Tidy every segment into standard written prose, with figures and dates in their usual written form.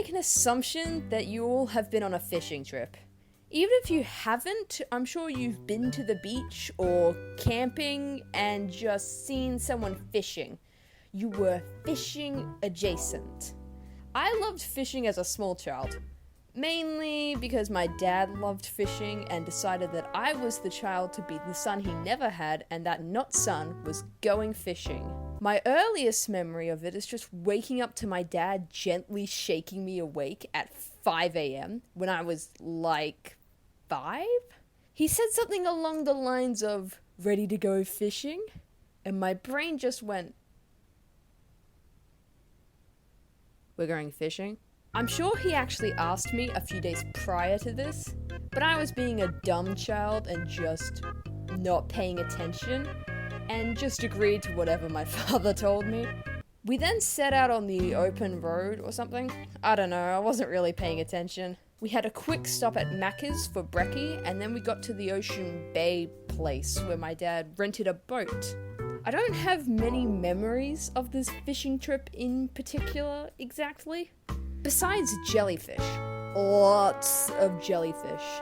make an assumption that you all have been on a fishing trip. Even if you haven't, I'm sure you've been to the beach or camping and just seen someone fishing. You were fishing adjacent. I loved fishing as a small child, mainly because my dad loved fishing and decided that I was the child to be the son he never had and that not son was going fishing. My earliest memory of it is just waking up to my dad gently shaking me awake at 5 a.m. when I was like 5? He said something along the lines of, "Ready to go fishing?" And my brain just went, "We're going fishing?" I'm sure he actually asked me a few days prior to this, but I was being a dumb child and just not paying attention, and just agreed to whatever my father told me. We then set out on the open road or something. I don't know, I wasn't really paying attention. We had a quick stop at Macca's for brekkie, and then we got to the Ocean Bay place where my dad rented a boat. I don't have many memories of this fishing trip in particular exactly. Besides jellyfish. Lots of jellyfish.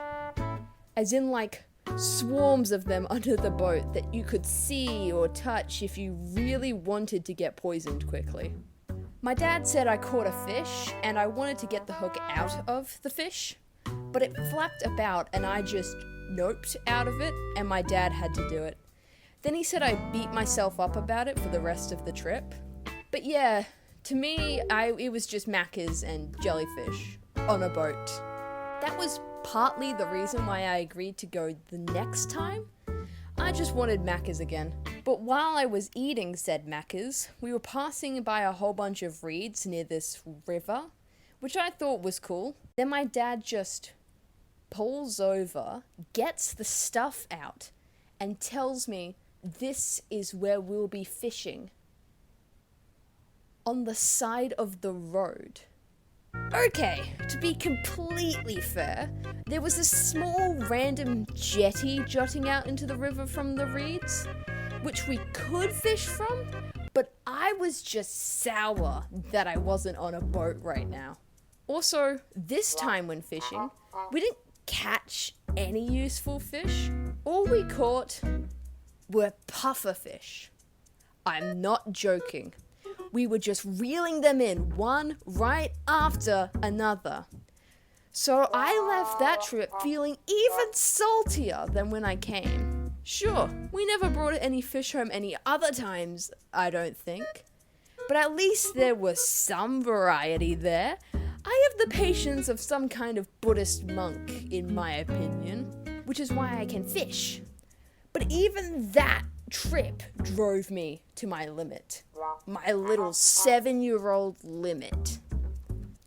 As in like swarms of them under the boat that you could see or touch if you really wanted to get poisoned quickly. My dad said I caught a fish and I wanted to get the hook out of the fish, but it flapped about and I just noped out of it and my dad had to do it. Then he said I beat myself up about it for the rest of the trip. But yeah, to me, it was just Macca's and jellyfish on a boat. That was partly the reason why I agreed to go the next time. I just wanted Macca's again. But while I was eating said Macca's, we were passing by a whole bunch of reeds near this river, which I thought was cool. Then my dad just pulls over, gets the stuff out, and tells me this is where we'll be fishing. On the side of the road. Okay, to be completely fair, there was a small random jetty jutting out into the river from the reeds, which we could fish from, but I was just sour that I wasn't on a boat right now. Also, this time when fishing, we didn't catch any useful fish. All we caught were pufferfish. I'm not joking. We were just reeling them in, one right after another. So I left that trip feeling even saltier than when I came. Sure, we never brought any fish home any other times, I don't think. But at least there was some variety there. I have the patience of some kind of Buddhist monk, in my opinion, which is why I can fish. But even that trip drove me to my limit. My little 7-year-old limit.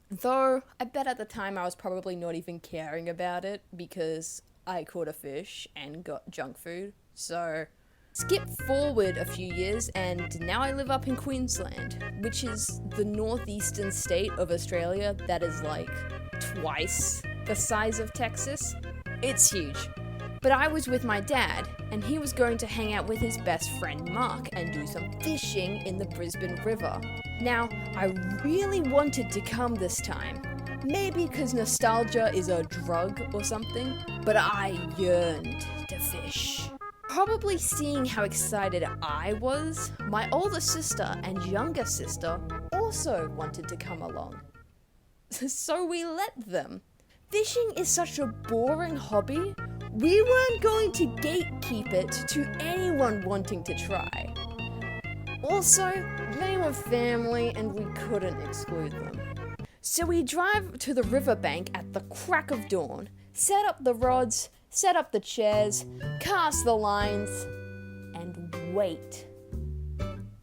Though, I bet at the time I was probably not even caring about it because I caught a fish and got junk food. So, skip forward a few years and now I live up in Queensland, which is the northeastern state of Australia that is like twice the size of Texas. It's huge. But I was with my dad, and he was going to hang out with his best friend Mark and do some fishing in the Brisbane River. Now, I really wanted to come this time. Maybe because nostalgia is a drug or something, but I yearned to fish. Probably seeing how excited I was, my older sister and younger sister also wanted to come along. So we let them. Fishing is such a boring hobby. We weren't going to gatekeep it to anyone wanting to try. Also, they were family and we couldn't exclude them. So we drive to the riverbank at the crack of dawn, set up the rods, set up the chairs, cast the lines, and wait.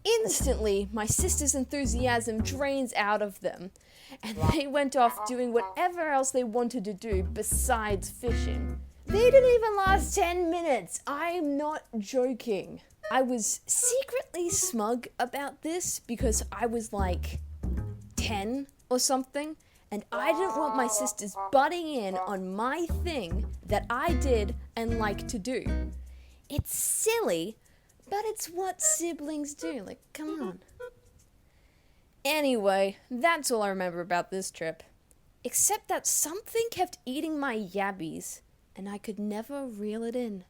Instantly, my sister's enthusiasm drains out of them, and they went off doing whatever else they wanted to do besides fishing. They didn't even last 10 minutes. I'm not joking. I was secretly smug about this because I was like 10 or something, and I didn't want my sisters butting in on my thing that I did and like to do. It's silly, but it's what siblings do. Like, come on. Anyway, that's all I remember about this trip. except that something kept eating my yabbies, and I could never reel it in.